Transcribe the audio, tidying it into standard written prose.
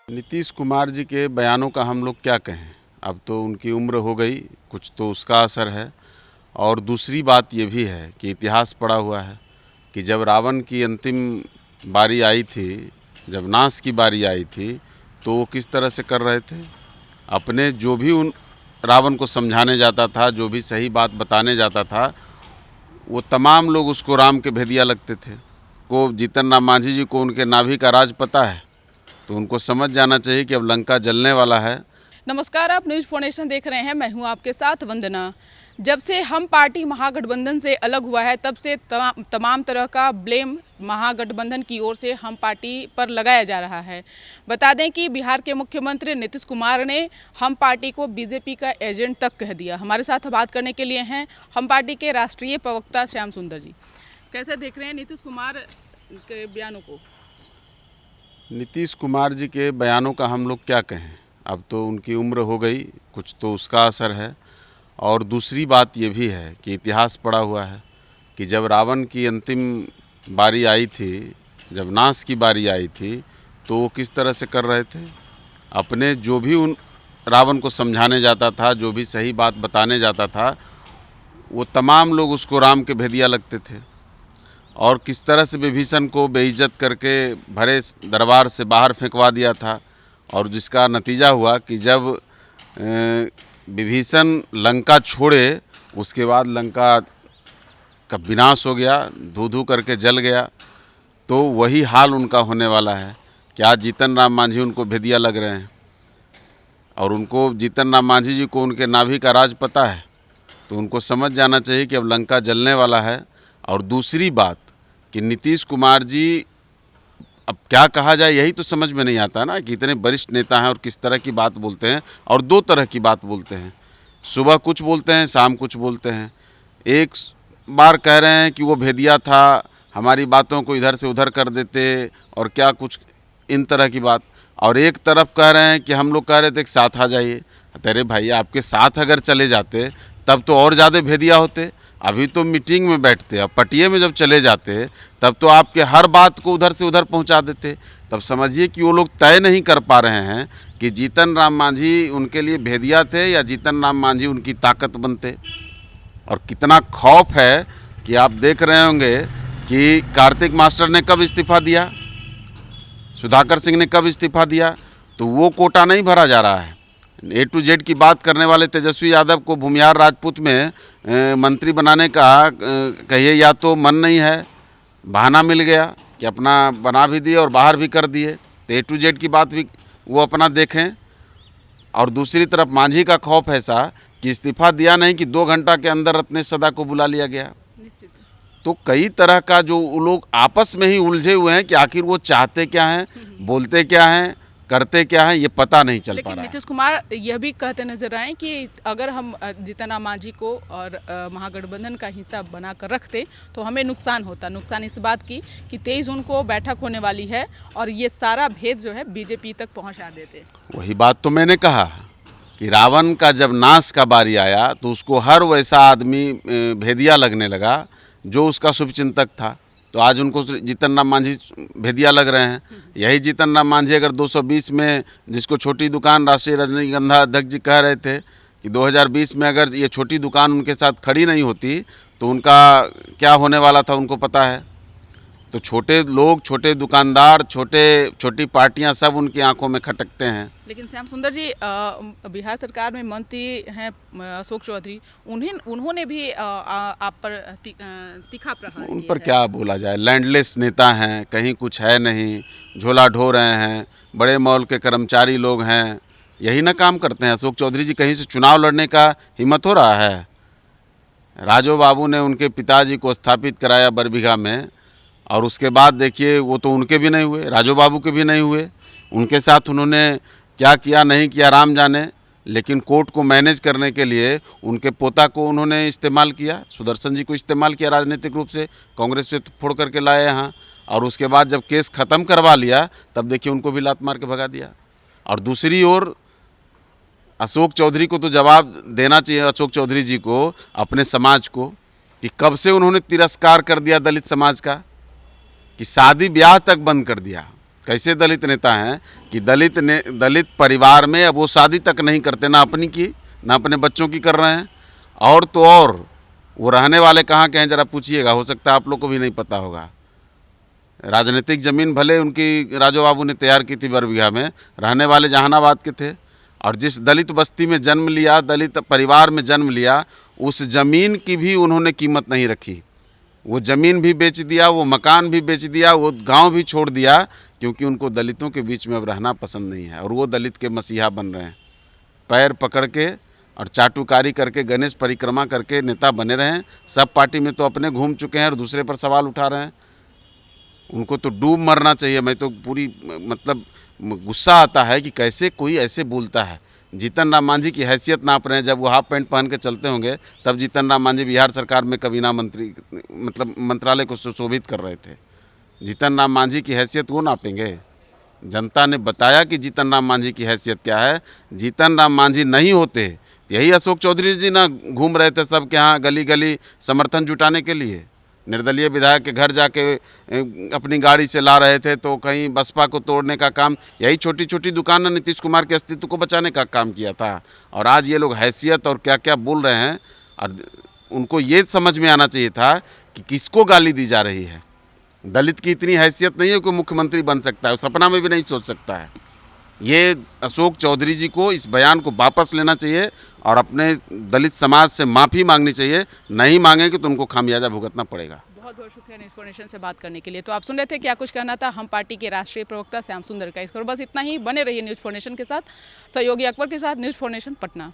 नीतीश कुमार जी के बयानों का हम लोग क्या कहें। अब तो उनकी उम्र हो गई, कुछ तो उसका असर है। और दूसरी बात ये भी है कि इतिहास पड़ा हुआ है कि जब रावण की अंतिम बारी आई थी, जब नाश की बारी आई थी, तो वो किस तरह से कर रहे थे। अपने जो भी उन रावण को समझाने जाता था, जो भी सही बात बताने जाता था, वो तमाम लोग उसको राम के भेदिया लगते थे। को जीतन राम मांझी जी को उनके नाभि का राज पता है, तो उनको समझ जाना चाहिए कि अब लंका जलने वाला है। नमस्कार, आप न्यूज़ फाउंडेशन देख रहे हैं। मैं हूं आपके साथ वंदना। जब से हम पार्टी महागठबंधन से अलग हुआ है, तब से तमाम तरह का ब्लेम महागठबंधन की ओर से हम पार्टी पर लगाया जा रहा है। बता दें कि बिहार के मुख्यमंत्री नीतीश कुमार ने हम पार्टी को बीजेपी का एजेंट तक कह दिया। हमारे साथ बात करने के लिए हैं हम पार्टी के राष्ट्रीय प्रवक्ता श्याम सुंदर जी। कैसे देख रहे हैं नीतीश कुमार के बयानों को? नीतीश कुमार जी के बयानों का हम लोग क्या कहें। अब तो उनकी उम्र हो गई, कुछ तो उसका असर है। और दूसरी बात ये भी है कि इतिहास पड़ा हुआ है कि जब रावण की अंतिम बारी आई थी, जब नाश की बारी आई थी, तो वो किस तरह से कर रहे थे। अपने जो भी उन रावण को समझाने जाता था, जो भी सही बात बताने जाता था, वो तमाम लोग उसको राम के भेदिया लगते थे। और किस तरह से विभीषण को बेइज्जत करके भरे दरबार से बाहर फेंकवा दिया था। और जिसका नतीजा हुआ कि जब विभीषण लंका छोड़े, उसके बाद लंका का विनाश हो गया, धू धू करके जल गया। तो वही हाल उनका होने वाला है कि आज जीतन राम मांझी उनको भेदिया लग रहे हैं। और उनको जीतन राम मांझी जी को उनके नाभि का राज पता है, तो उनको समझ जाना चाहिए कि अब लंका जलने वाला है। और दूसरी बात कि नीतीश कुमार जी, अब क्या कहा जाए यही तो समझ में नहीं आता ना कि इतने वरिष्ठ नेता हैं और किस तरह की बात बोलते हैं। और दो तरह की बात बोलते हैं, सुबह कुछ बोलते हैं, शाम कुछ बोलते हैं। एक बार कह रहे हैं कि वो भेदिया था, हमारी बातों को इधर से उधर कर देते और क्या कुछ इन तरह की बात। और एक तरफ कह रहे हैं कि हम लोग कह रहे थे कि साथ आ जाइए। तेरे भाई, आपके साथ अगर चले जाते तब तो और ज़्यादा भेदिया होते। अभी तो मीटिंग में बैठते, अब पटिए में जब चले जाते तब तो आपके हर बात को उधर से उधर पहुंचा देते। तब समझिए कि वो लोग तय नहीं कर पा रहे हैं कि जीतन राम मांझी उनके लिए भेदिया थे या जीतन राम मांझी उनकी ताकत बनते। और कितना खौफ है कि आप देख रहे होंगे कि कार्तिक मास्टर ने कब इस्तीफ़ा दिया, सुधाकर सिंह ने कब इस्तीफ़ा दिया, तो वो कोटा नहीं भरा जा रहा है। A to Z की बात करने वाले तेजस्वी यादव को भूमिहार राजपूत में मंत्री बनाने का कहिए या तो मन नहीं है, बहाना मिल गया कि अपना बना भी दिए और बाहर भी कर दिए। तो A to Z की बात भी वो अपना देखें। और दूसरी तरफ मांझी का खौफ ऐसा कि इस्तीफ़ा दिया नहीं कि 2 घंटा के अंदर रत्नेश सदा को बुला लिया गया। तो कई तरह का जो वो लोग आपस में ही उलझे हुए हैं कि आखिर वो चाहते क्या हैं, बोलते क्या हैं, करते क्या है, ये पता नहीं चल पा रहा है। नीतीश कुमार यह भी कहते नजर आए कि अगर हम जीतन राम मांझी को और महागठबंधन का हिस्सा बनाकर रखते तो हमें नुकसान होता। नुकसान इस बात की कि 23 जून को बैठक होने वाली है और ये सारा भेद जो है बीजेपी तक पहुंचा देते। वही बात तो मैंने कहा कि रावण का जब नाश का बारी आया तो उसको हर वैसा आदमी भेदिया लगने लगा जो उसका शुभचिंतक था। तो आज उनको जीतन राम मांझी भेदिया लग रहे हैं। यही जीतन राम मांझी अगर 220 में, जिसको छोटी दुकान राष्ट्रीय रजनीगंधा अध्यक्ष जी कह रहे थे कि 2020 में अगर ये छोटी दुकान उनके साथ खड़ी नहीं होती तो उनका क्या होने वाला था उनको पता है। तो छोटे लोग, छोटे दुकानदार, छोटी पार्टियां सब उनकी आंखों में खटकते हैं। लेकिन श्याम सुंदर जी, बिहार सरकार में मंत्री हैं अशोक चौधरी, उन्होंने भी आप पर तीखा प्रहार उन पर क्या बोला जाए। लैंडलेस नेता हैं, कहीं कुछ है नहीं, झोला ढो रहे हैं, बड़े मॉल के कर्मचारी लोग हैं, यही ना काम करते हैं। अशोक चौधरी जी कहीं से चुनाव लड़ने का हिम्मत हो रहा है। राजो बाबू ने उनके पिताजी को स्थापित कराया बरबीघा में, और उसके बाद देखिए वो तो उनके भी नहीं हुए, राजो बाबू के भी नहीं हुए। उनके साथ उन्होंने क्या किया नहीं किया राम जाने, लेकिन कोर्ट को मैनेज करने के लिए उनके पोता को उन्होंने इस्तेमाल किया, सुदर्शन जी को इस्तेमाल किया राजनीतिक रूप से, कांग्रेस पे फोड़ करके लाए यहाँ। और उसके बाद जब केस ख़त्म करवा लिया तब देखिए उनको भी लात मार के भगा दिया। और दूसरी ओर अशोक चौधरी को तो जवाब देना चाहिए, अशोक चौधरी जी को, अपने समाज को, कि कब से उन्होंने तिरस्कार कर दिया दलित समाज का, कि शादी ब्याह तक बंद कर दिया। कैसे दलित नेता हैं कि दलित परिवार में अब वो शादी तक नहीं करते, ना अपनी की ना अपने बच्चों की कर रहे हैं। और तो और वो रहने वाले कहाँ के हैं ज़रा पूछिएगा, हो सकता है आप लोग को भी नहीं पता होगा। राजनीतिक ज़मीन भले उनकी राजू बाबू ने तैयार की थी बरबीघा में, रहने वाले जहानाबाद के थे। और जिस दलित बस्ती में जन्म लिया, दलित परिवार में जन्म लिया, उस ज़मीन की भी उन्होंने कीमत नहीं रखी। वो ज़मीन भी बेच दिया, वो मकान भी बेच दिया, वो गांव भी छोड़ दिया, क्योंकि उनको दलितों के बीच में अब रहना पसंद नहीं है। और वो दलित के मसीहा बन रहे हैं। पैर पकड़ के और चाटुकारी करके, गणेश परिक्रमा करके नेता बने रहे हैं। सब पार्टी में तो अपने घूम चुके हैं और दूसरे पर सवाल उठा रहे हैं। उनको तो डूब मरना चाहिए। मैं तो पूरी मतलब गुस्सा आता है कि कैसे कोई ऐसे बोलता है। जीतन राम मांझी की हैसियत नाप रहे हैं। जब वो हाफ पैंट पहन के चलते होंगे तब जीतन राम मांझी बिहार सरकार में कबीना मंत्री मतलब मंत्रालय को सुशोभित कर रहे थे। जीतन राम मांझी की हैसियत वो नापेंगे? जनता ने बताया कि जीतन राम मांझी की हैसियत क्या है। जीतन राम मांझी नहीं होते, यही अशोक चौधरी जी ना घूम रहे थे सबके यहाँ गली गली समर्थन जुटाने के लिए। निर्दलीय विधायक के घर जाके अपनी गाड़ी से ला रहे थे, तो कहीं बसपा को तोड़ने का काम, यही छोटी छोटी दुकानें नीतीश कुमार के अस्तित्व को बचाने का काम किया था। और आज ये लोग हैसियत और क्या क्या बोल रहे हैं। और उनको ये समझ में आना चाहिए था कि किसको गाली दी जा रही है। दलित की इतनी हैसियत नहीं है कि मुख्यमंत्री बन सकता है, सपना में भी नहीं सोच सकता है। ये अशोक चौधरी जी को इस बयान को वापस लेना चाहिए और अपने दलित समाज से माफ़ी मांगनी चाहिए। नहीं मांगेंगे तो उनको खामियाजा भुगतना पड़ेगा। बहुत बहुत शुक्रिया न्यूज़ फोनेशन से बात करने के लिए। तो आप सुन रहे थे क्या कुछ कहना था हम पार्टी के राष्ट्रीय प्रवक्ता श्याम सुंदर का। इस पर बस इतना ही। बने रहिए न्यूज़ फोनेशन के साथ। सहयोगी अकबर के साथ न्यूज़ फोनेशन पटना।